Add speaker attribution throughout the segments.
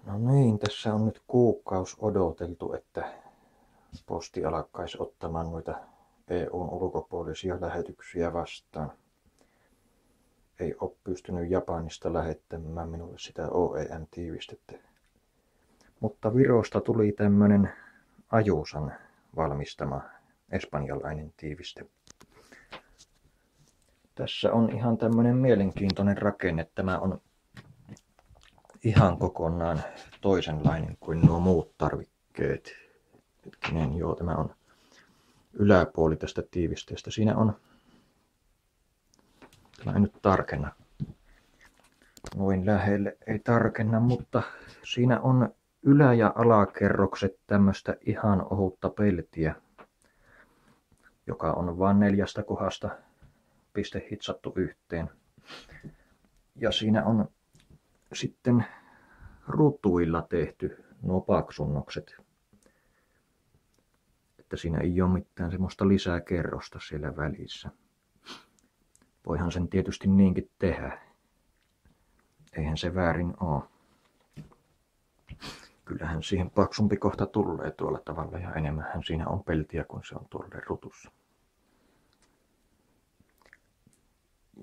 Speaker 1: No niin, tässä on nyt kuukausi odoteltu, että posti alkaisi ottamaan noita EUn ulkopuolisia lähetyksiä vastaan. Ei ole pystynyt Japanista lähettämään minulle sitä OEM-tiivistettä. Mutta Virosta tuli tämmönen Ajusan valmistama espanjalainen tiiviste. Tässä on ihan tämmönen mielenkiintoinen rakenne. Tämä on ihan kokonaan toisenlainen kuin nuo muut tarvikkeet. Hetkinen, joo, tämä on yläpuoli tästä tiivisteestä. Siinä on, tämä ei nyt tarkenna, noin lähelle ei tarkenna, mutta siinä on ylä- ja alakerrokset tämmöistä ihan ohutta peltiä, joka on vain 4 kohdasta hitsattu yhteen. Ja siinä on sitten rutuilla tehty nuo paksunnokset, että siinä ei ole mitään semmoista lisää kerrosta siellä välissä. Voihan sen tietysti niinkin tehdä. Eihän se väärin ole. Kyllähän siihen paksumpi kohta tulee tuolla tavalla ja enemmänhän siinä on peltiä kuin se on tuolla rutussa.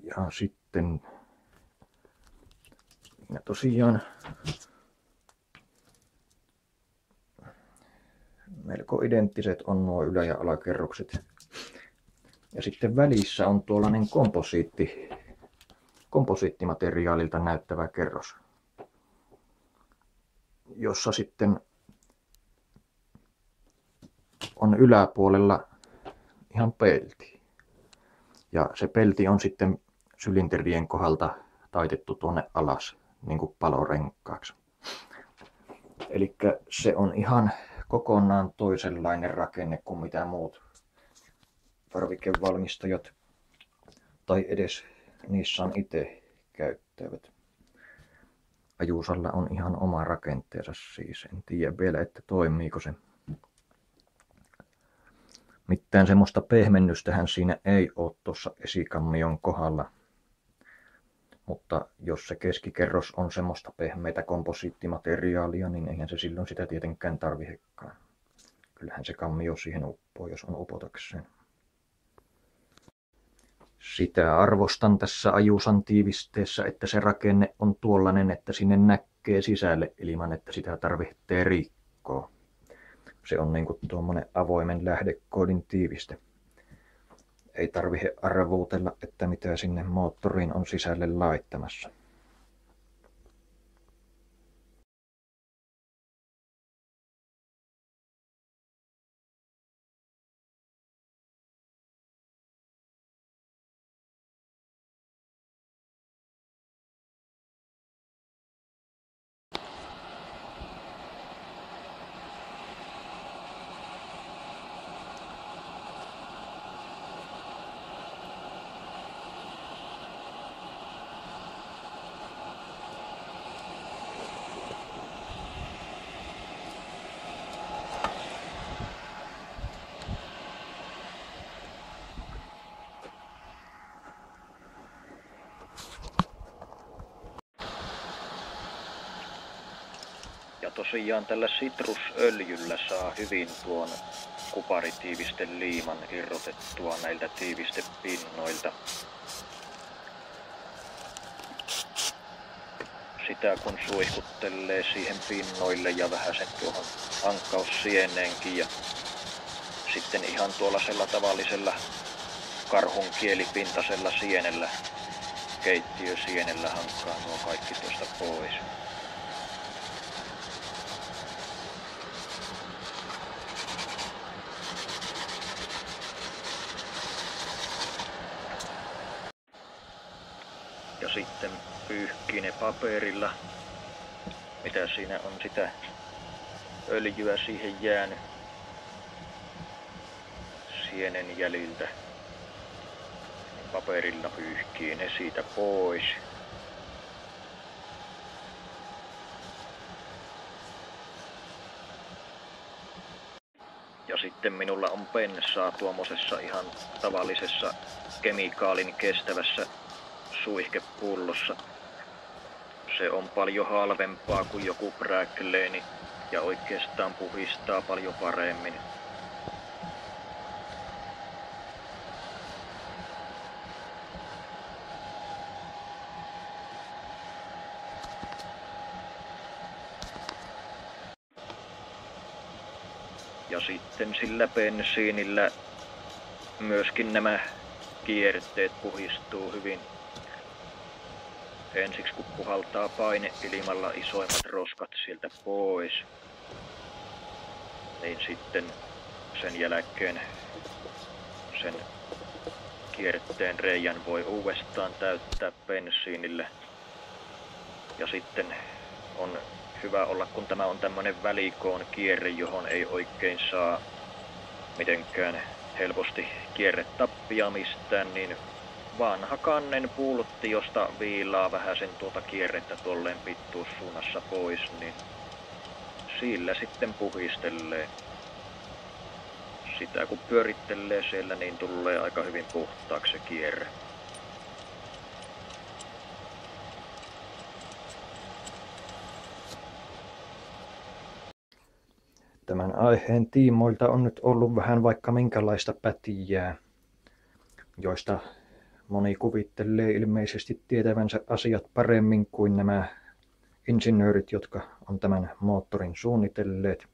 Speaker 1: Ja sitten siinä tosiaan melko identtiset on nuo ylä- ja alakerrokset. Ja sitten välissä on tuollainen komposiittimateriaalilta näyttävä kerros, jossa sitten on yläpuolella ihan pelti. Ja se pelti on sitten sylinterien kohdalta taitettu tuonne alas, niin kuin palorenkkaaksi. Eli se on ihan kokonaan toisenlainen rakenne kuin mitä muut tarvikevalmistajat tai edes Nissan itse käyttävät. Ajusalla on ihan oma rakenteensa siis. En tiedä vielä, että toimiiko se. Mitään semmoista pehmennystähän siinä ei ole tuossa esikammion kohdalla. Mutta jos se keskikerros on semmoista pehmeitä komposiittimateriaalia, niin eihän se silloin sitä tietenkään tarvihekaan. Kyllähän se kammio siihen uppoo, jos on upotakseen. Sitä arvostan tässä Ajusan tiivisteessä, että se rakenne on tuollainen, että sinne näkee sisälle ilman, että sitä tarvitsee rikkoa. Se on niinku tuommoinen avoimen lähdekoodin tiiviste. Ei tarvitse arvuutella, että mitä sinne moottoriin on sisälle laittamassa. Ja tosiaan tällä sitrusöljyllä saa hyvin tuon kuparitiivisten liiman irrotettua näiltä tiivistepinnoilta. Sitä kun suihkuttelee siihen pinnoille ja vähän sen tuohon hankkaussieneenkin ja sitten ihan tuollaisella tavallisella karhun kielipintaisella sienellä, keittiösienellä hankkaa nuo kaikki tuosta pois. Ja sitten pyyhkii ne paperilla, mitä siinä on sitä öljyä siihen jäänyt sienen jäljiltä. Niin paperilla pyyhkii ne siitä pois. Ja sitten minulla on bensaa tuommoisessa ihan tavallisessa kemikaalin kestävässä suihkepullossa. Se on paljon halvempaa kuin joku bräkleeni ja oikeastaan puhistaa paljon paremmin. Ja sitten sillä bensiinillä myöskin nämä kierteet puhistuu hyvin. Ensiksi kun puhaltaa paineilmalla isoimmat roskat sieltä pois, niin sitten sen jälkeen sen kierteen reijän voi uudestaan täyttää bensiinillä. Ja sitten on hyvä olla, kun tämä on tämmönen välikoon kierre, johon ei oikein saa mitenkään helposti kierretappia mistään, niin vanha kannen pultti, josta viilaa vähän sen tuota kierrettä tuolleen pituussuunnassa pois, niin sillä sitten puhistelee. Sitä kun pyörittelee siellä, niin tulee aika hyvin puhtaaksi se kierre. Tämän aiheen tiimoilta on nyt ollut vähän vaikka minkälaista pätijää, joista moni kuvittelee ilmeisesti tietävänsä asiat paremmin kuin nämä insinöörit, jotka on tämän moottorin suunnitelleet.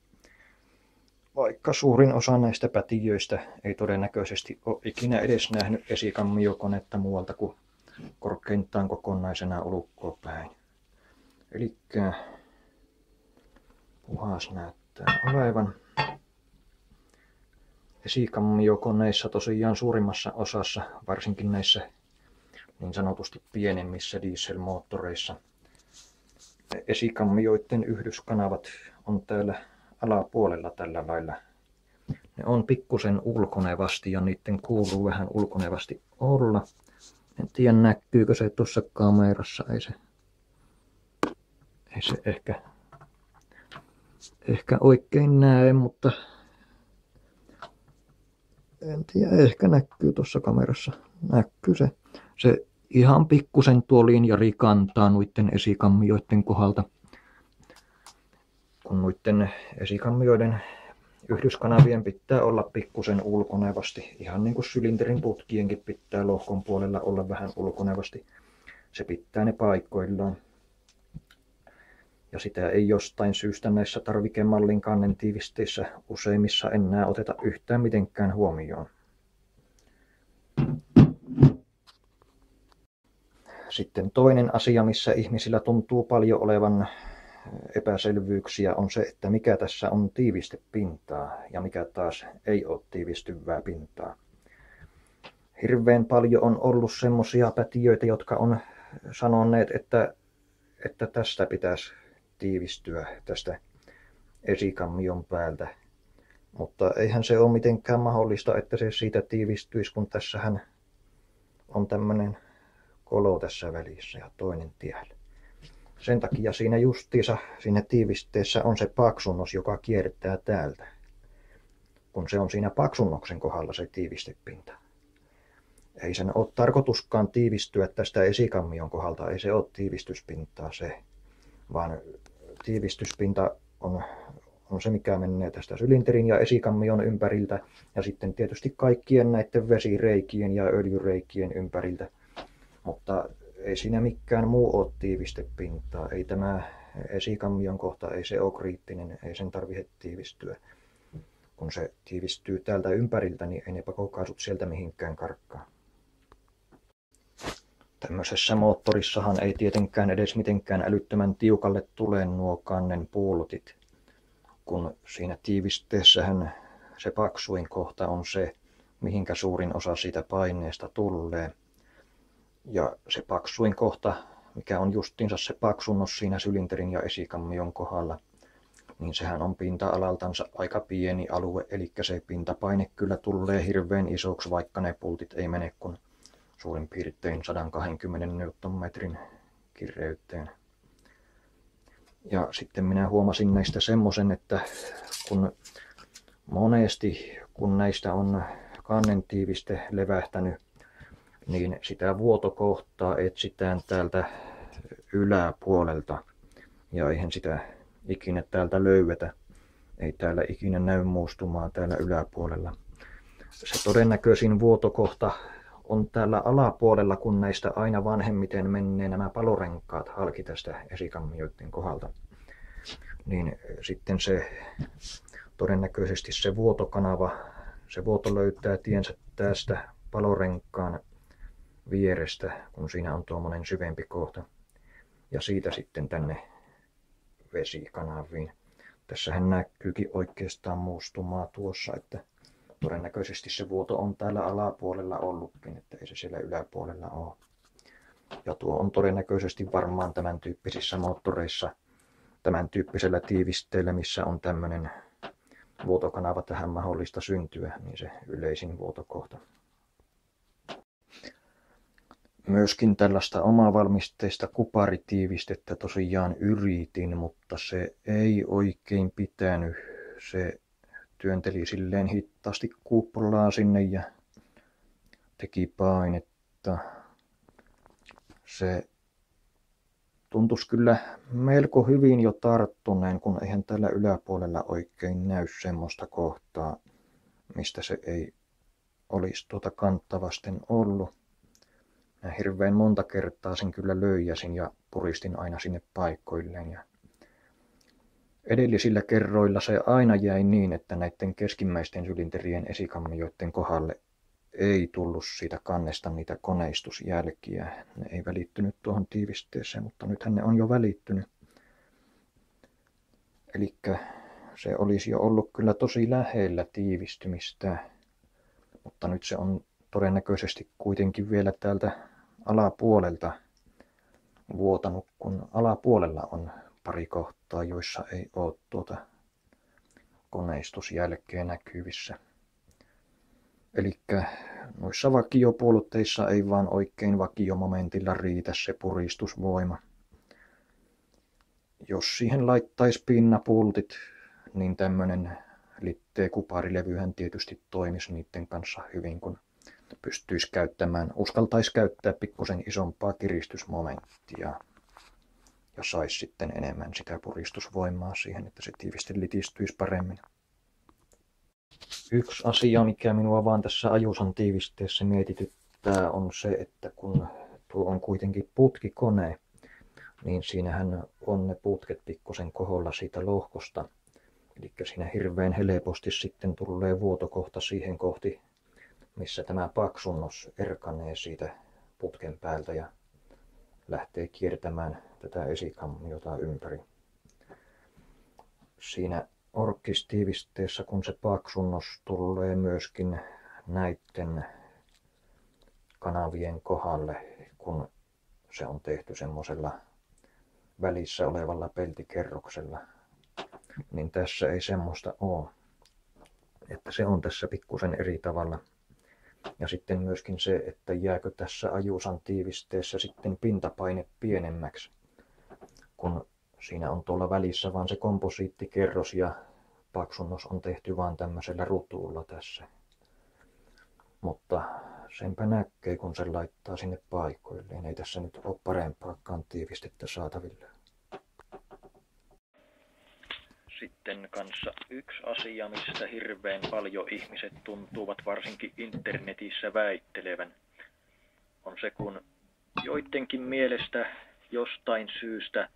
Speaker 1: Vaikka suurin osa näistä pätijöistä ei todennäköisesti ole ikinä edes nähnyt esikammiokonetta muualta kuin korkeintaan kokonaisena ulkoapäin. Elikkä puhas näyttää olevan. Esikammiokoneissa tosiaan suurimmassa osassa, varsinkin näissä niin sanotusti pienemmissä dieselmoottoreissa, esikammioiden yhdyskanavat on täällä alapuolella tällä lailla. Ne on pikkusen ulkonevasti ja niiden kuuluu vähän ulkonevasti olla. En tiedä näkyykö se tuossa kamerassa, ei se ehkä oikein näe, mutta en tiedä, ehkä näkyy tuossa kamerassa. Näkyy se ihan pikkusen tuo linjari kantaa noiden esikammioiden kohdalta. Kun noiden esikammioiden yhdyskanavien pitää olla pikkusen ulkonevasti, ihan niin kuin sylinterin putkienkin pitää lohkon puolella olla vähän ulkonevasti. Se pitää ne paikoillaan. Ja sitä ei jostain syystä näissä tarvikemallin kannen tiivisteissä useimmissa enää oteta yhtään mitenkään huomioon. Sitten toinen asia, missä ihmisillä tuntuu paljon olevan epäselvyyksiä, on se, että mikä tässä on tiivistepintaa ja mikä taas ei ole tiivistyvää pintaa. Hirveän paljon on ollut semmoisia pätijöitä, jotka on sanoneet, että tästä pitäisi tiivistyä tästä esikammion päältä. Mutta eihän se ole mitenkään mahdollista, että se siitä tiivistyisi, kun tässähän on tämmöinen kolo tässä välissä ja toinen tiellä. Sen takia siinä justiinsa siinä tiivisteessä on se paksunnos, joka kiertää täältä. Kun se on siinä paksunnoksen kohdalla se tiivistepinta. Ei sen ole tarkoituskaan tiivistyä tästä esikammion kohdalta, ei se ole tiivistyspintaa se, vaan tiivistyspinta on se, mikä menee tästä sylinterin ja esikammion ympäriltä ja sitten tietysti kaikkien näiden vesireikien ja öljyreikien ympäriltä. Mutta ei siinä mikään muu ole tiivistepintaa. Ei tämä esikammion kohta, ei se ole kriittinen, ei sen tarvitse tiivistyä. Kun se tiivistyy täältä ympäriltä, niin ei ne pakokaasut sieltä mihinkään karkkaa. Tämmöisessä moottorissahan ei tietenkään edes mitenkään älyttömän tiukalle tule nuo kannen pultit. Kun siinä tiivisteessähän se paksuin kohta on se, mihinkä suurin osa siitä paineesta tulee. Ja se paksuin kohta, mikä on justiinsa se paksunnos siinä sylinterin ja esikammion kohdalla, niin sehän on pinta-alaltansa aika pieni alue, eli se pintapaine kyllä tulee hirveän isoksi, vaikka ne pultit ei mene kuin suurin piirtein 120 Nm kireyteen. Ja sitten minä huomasin näistä semmoisen, että monesti kun näistä on kannen tiiviste levähtänyt, niin sitä vuotokohtaa etsitään täältä yläpuolelta. Ja eihän sitä ikinä täältä löydetä. Ei täällä ikinä näy muustumaa täällä yläpuolella. Se todennäköisin vuotokohta on täällä alapuolella, kun näistä aina vanhemmiten menee nämä palorenkaat halki tästä esikammioiden kohdalta. Niin sitten se todennäköisesti se vuotokanava, se vuoto löytää tiensä tästä palorenkaan vierestä, kun siinä on tuommoinen syvempi kohta. Ja siitä sitten tänne vesikanaviin. Tässähän näkyykin oikeastaan muustumaa tuossa, että todennäköisesti se vuoto on täällä alapuolella ollutkin, että ei se siellä yläpuolella ole. Ja tuo on todennäköisesti varmaan tämän tyyppisissä moottoreissa, tämän tyyppisellä tiivisteellä, missä on tämmöinen vuotokanava tähän mahdollista syntyä, niin se yleisin vuotokohta. Myöskin tällaista omavalmisteista kuparitiivistettä tosiaan yritin, mutta se ei oikein pitänyt. Se työnteli silleen hitaasti kuppolaa sinne ja teki painetta. Se tuntuisi kyllä melko hyvin jo tarttuneen, kun eihän täällä yläpuolella oikein näy semmoista kohtaa, mistä se ei olisi kantta vasten ollut. Mä hirveän monta kertaa sen kyllä löijäsin ja puristin aina sinne paikoilleen. Ja edellisillä kerroilla se aina jäi niin, että näiden keskimmäisten sylinterien esikammioiden kohdalle ei tullut siitä kannesta niitä koneistusjälkiä. Ne ei välittynyt tuohon tiivisteeseen, mutta nythän ne on jo välittynyt. Elikkä se olisi jo ollut kyllä tosi lähellä tiivistymistä, mutta nyt se on todennäköisesti kuitenkin vielä täältä alapuolelta vuotanut, kun alapuolella on pari kohtaa, joissa ei ole koneistusjälkeä näkyvissä. Elikkä noissa vakiopuolutteissa ei vaan oikein vakiomomentilla riitä se puristusvoima. Jos siihen laittaisi pinnapultit, niin tämmönen litteä kuparilevyhän tietysti toimisi niiden kanssa hyvin, kun pystyisi käyttämään, uskaltaisi käyttää pikkusen isompaa kiristysmomenttia ja saisi sitten enemmän sitä puristusvoimaa siihen, että se tiivisti litistyisi paremmin. Yksi asia, mikä minua vaan tässä ajusan tiivisteessä mietityttää, on se, että kun tuo on kuitenkin putkikone, niin siinähän on ne putket pikkusen koholla siitä lohkosta. Eli siinä hirveän helposti sitten tulee vuotokohta siihen kohti, missä tämä paksunnos erkanee siitä putken päältä ja lähtee kiertämään tätä esikammiota ympäri. Siinä orkkistiivisteessä, kun se paksunnos tulee myöskin näiden kanavien kohdalle, kun se on tehty semmoisella välissä olevalla peltikerroksella, niin tässä ei semmoista ole. Että se on tässä pikkusen eri tavalla. Ja sitten myöskin se, että jääkö tässä ajusan tiivisteessä sitten pintapaine pienemmäksi, kun siinä on tuolla välissä vaan se komposiittikerros ja paksunnos on tehty vaan tämmöisellä rutulla tässä. Mutta senpä näkee, kun sen laittaa sinne paikoilleen. Ei tässä nyt ole parempaakaan tiivistettä saatavilla. Sitten kanssa yksi asia, mistä hirveän paljon ihmiset tuntuvat varsinkin internetissä väittelevän, on se, kun joidenkin mielestä jostain syystä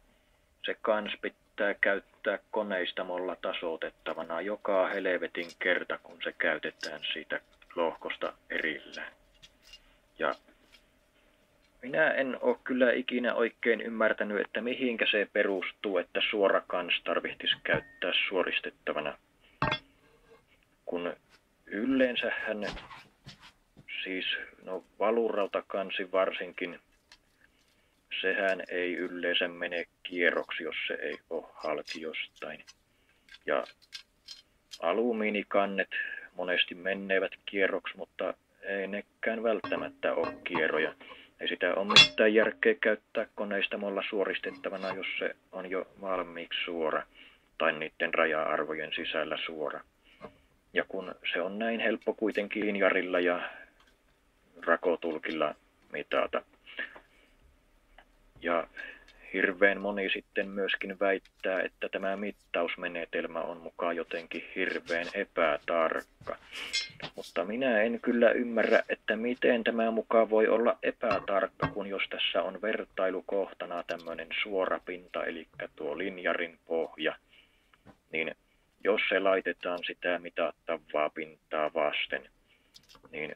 Speaker 1: se kans pitää käyttää koneistamolla tasoitettavana joka helvetin kerta, kun se käytetään siitä lohkosta erillään. Ja minä en ole kyllä ikinä oikein ymmärtänyt, että mihinkä se perustuu, että suora kans tarvitsisi käyttää suoristettavana. Kun yleensähän, siis valurautakansi varsinkin, sehän ei yleensä mene kierroksi, jos se ei ole halki jostain. Ja alumiinikannet monesti menevät kierroksi, mutta ei nekään välttämättä ole kierroja. Ei sitä ole mitään järkeä käyttää koneistamolla suoristettavana, jos se on jo valmiiksi suora tai niiden raja-arvojen sisällä suora. Ja kun se on näin helppo kuitenkin linjarilla ja rakotulkilla mitata. Ja
Speaker 2: hirveän moni sitten myöskin väittää, että tämä mittausmenetelmä on mukaan jotenkin hirveän epätarkka. Mutta minä en kyllä ymmärrä, että miten tämä mukaan voi olla epätarkka, kun jos tässä on vertailukohtana tämmöinen suora pinta, eli tuo linjarin pohja, niin jos se laitetaan sitä mitattavaa pintaa vasten, niin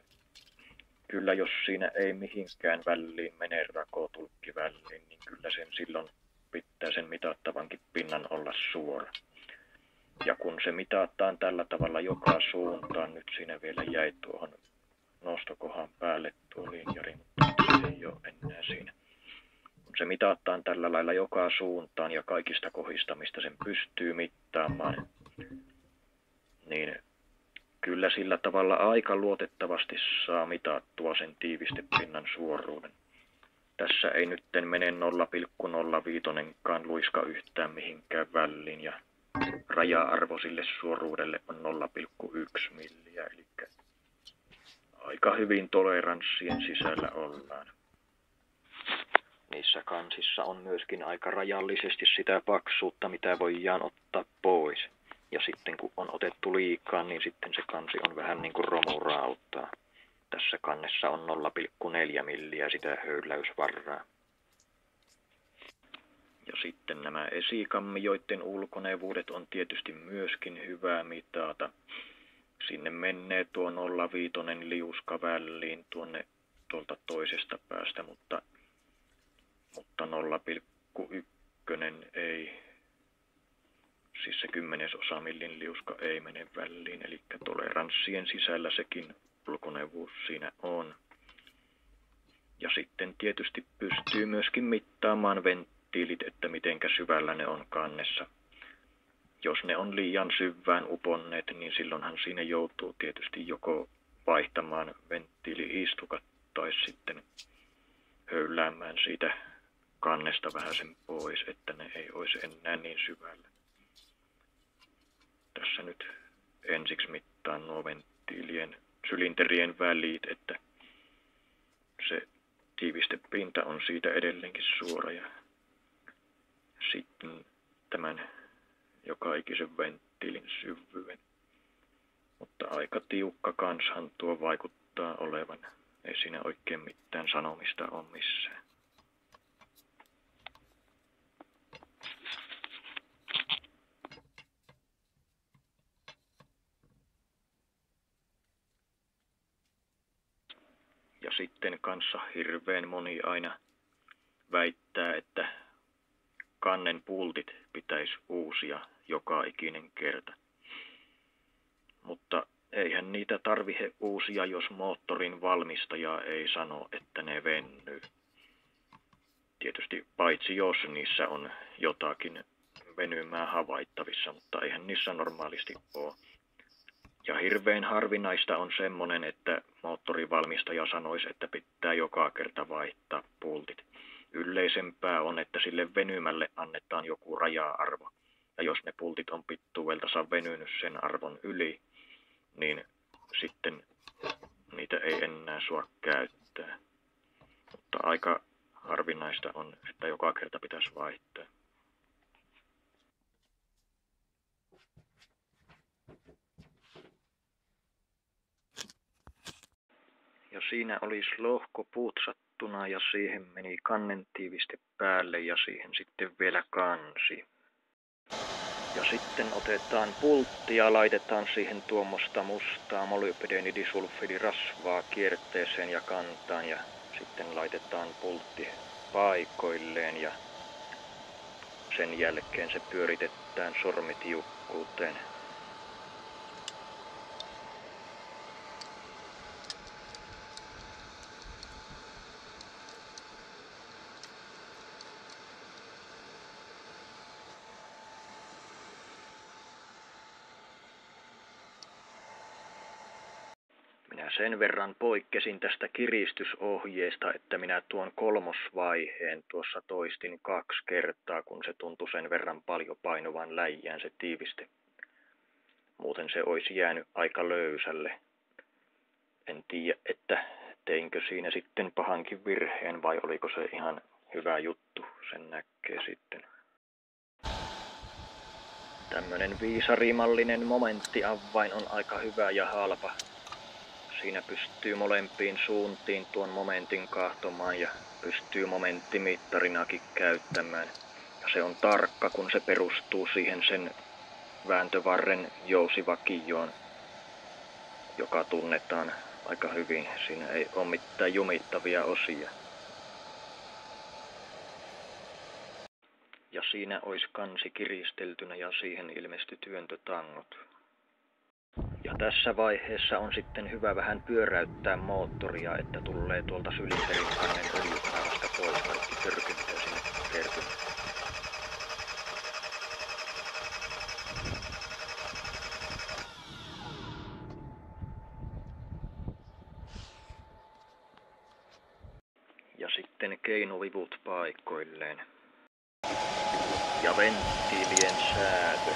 Speaker 2: kyllä jos siinä ei mihinkään väliin mene rakotulkki väliin, niin kyllä sen silloin pitää sen mitattavankin pinnan olla suora. Ja kun se mitataan tällä tavalla joka suuntaan, nyt siinä vielä jäi tuohon nostokohan päälle tuo linjari, mutta se ei ole enää siinä. Kun se mitataan tällä lailla joka suuntaan ja kaikista kohdista, mistä sen pystyy mittaamaan, niin kyllä sillä tavalla aika luotettavasti saa mitattua sen tiivistepinnan suoruuden. Tässä ei nyt mene 0,05 luiska yhtään mihinkään väliin ja raja-arvo sille suoruudelle on 0,1 milliä, eli aika hyvin toleranssien sisällä ollaan. Niissä kansissa on myöskin aika rajallisesti sitä paksuutta, mitä voidaan ottaa pois. Ja sitten kun on otettu liikaa, niin sitten se kansi on vähän niin kuin romurautaa. Tässä kannessa on 0,4 milliä sitä höyläysvarraa. Ja sitten nämä esikammioiden ulkoneuvuudet on tietysti myöskin hyvä mitata. Sinne menee tuo 0,5 liuska väliin tuolta toisesta päästä, mutta 0,1 ei, siis se 10 millin liuska ei mene väliin, eli toleranssien sisällä sekin ulkoneuvuus siinä on. Ja sitten tietysti pystyy myöskin mittaamaan venttiilit, että mitenkä syvällä ne on kannessa. Jos ne on liian syvään uponneet, niin silloinhan siinä joutuu tietysti joko vaihtamaan venttiili-istukat tai sitten höyläämään siitä kannesta vähän sen pois, että ne ei olisi enää niin syvällä. Tässä nyt ensiksi mittaan nuo venttiilien sylinterien välit, että se tiivistepinta on siitä edelleenkin suora ja sitten tämän joka ikisen venttiilin syvyyden. Mutta aika tiukka kanshan tuo vaikuttaa olevan. Ei siinä oikein mitään sanomista ole missään. Ja sitten kanssa hirveän moni aina väittää, että kannen pultit pitäisi uusia joka ikinen kerta. Mutta eihän niitä tarvitse uusia, jos moottorin valmistaja ei sano, että ne venyy. Tietysti paitsi jos niissä on jotakin venymää havaittavissa, mutta eihän niissä normaalisti ole. Ja hirveän harvinaista on semmoinen, että moottorivalmistaja sanoisi, että pitää joka kerta vaihtaa pultit. Yleisempää on, että sille venymälle annetaan joku raja-arvo. Ja jos ne pultit on pittuudeltansa venynyt sen arvon yli, niin sitten niitä ei enää saa käyttää. Mutta aika harvinaista on, että joka kerta pitäisi vaihtaa. Ja siinä olisi lohko putsattuna ja siihen meni kannentiiviste päälle ja siihen sitten vielä kansi. Ja sitten otetaan pultti ja laitetaan siihen tuommoista mustaa molybdenidisulfidirasvaa kierteeseen ja kantaan ja sitten laitetaan pultti paikoilleen ja sen jälkeen se pyöritetään sormitiukkuuteen. Minä sen verran poikkesin tästä kiristysohjeesta, että minä tuon kolmosvaiheen tuossa toistin 2 kertaa, kun se tuntui sen verran paljon painuvan läjään se tiiviste. Muuten se olisi jäänyt aika löysälle. En tiedä, että teinkö siinä sitten pahankin virheen vai oliko se ihan Hyvä juttu, sen näkee sitten. Tämmönen viisarimallinen momenttiavain on aika hyvä ja halpa. Siinä pystyy molempiin suuntiin tuon momentin kahtomaan ja pystyy momenttimittarinakin käyttämään. Ja se on tarkka, kun se perustuu siihen sen vääntövarren jousivakioon, joka tunnetaan aika hyvin. Siinä ei ole mitään jumittavia osia. Ja siinä olisi kansi kiristeltynä ja siihen ilmestyi työntötangot. Ja tässä vaiheessa on sitten hyvä vähän pyöräyttää moottoria, että tulee tuolta sylinterikannen öljykaavasta pois kaikki törky, mitä sinne kertyy. Ja sitten keinovivut paikoilleen. Ja venttiilien säätö.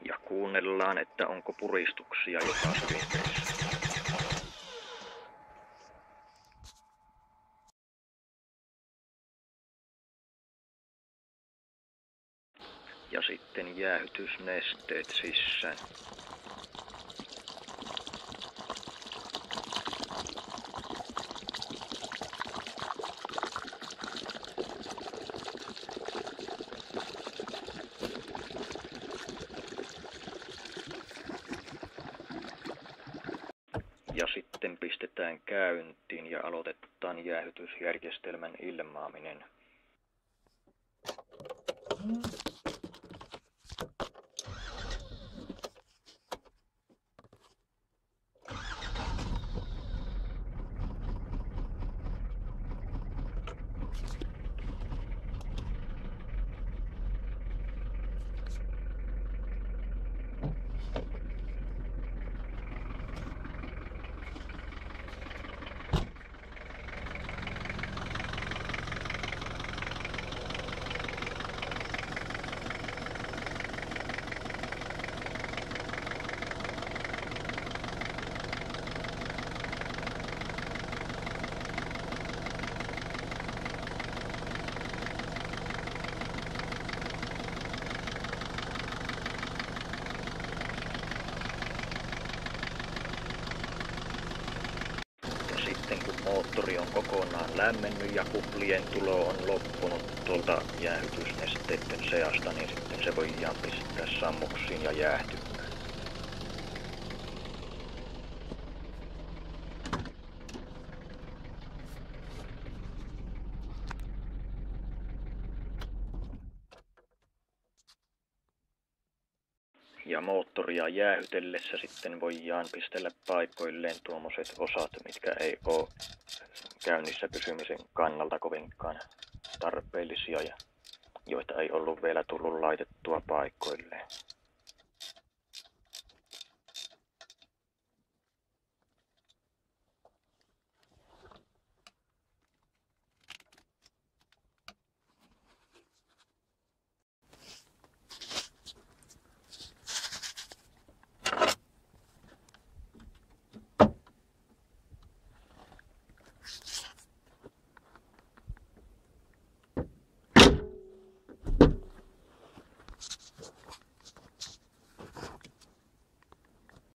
Speaker 2: Ja kuunnellaan, että onko puristuksia joka sylinterissä. Ja sitten jäähytysnesteet sisään. Ja sitten pistetään käyntiin ja aloitetaan jäähytysjärjestelmän ilmaaminen. Sitten kun moottori on kokonaan lämmennyt ja kuplien tulo on loppunut tuolta jäähytysnesteiden seasta, niin sitten se voidaan pistää sammuksiin ja jäähtymään. Ja moottoria jäähytellessä sitten voidaan pistellä paikoilleen tuommoiset osat, mitkä ei ole käynnissä pysymisen kannalta kovinkaan tarpeellisia ja joita ei ollut vielä tullut laitettua paikoilleen.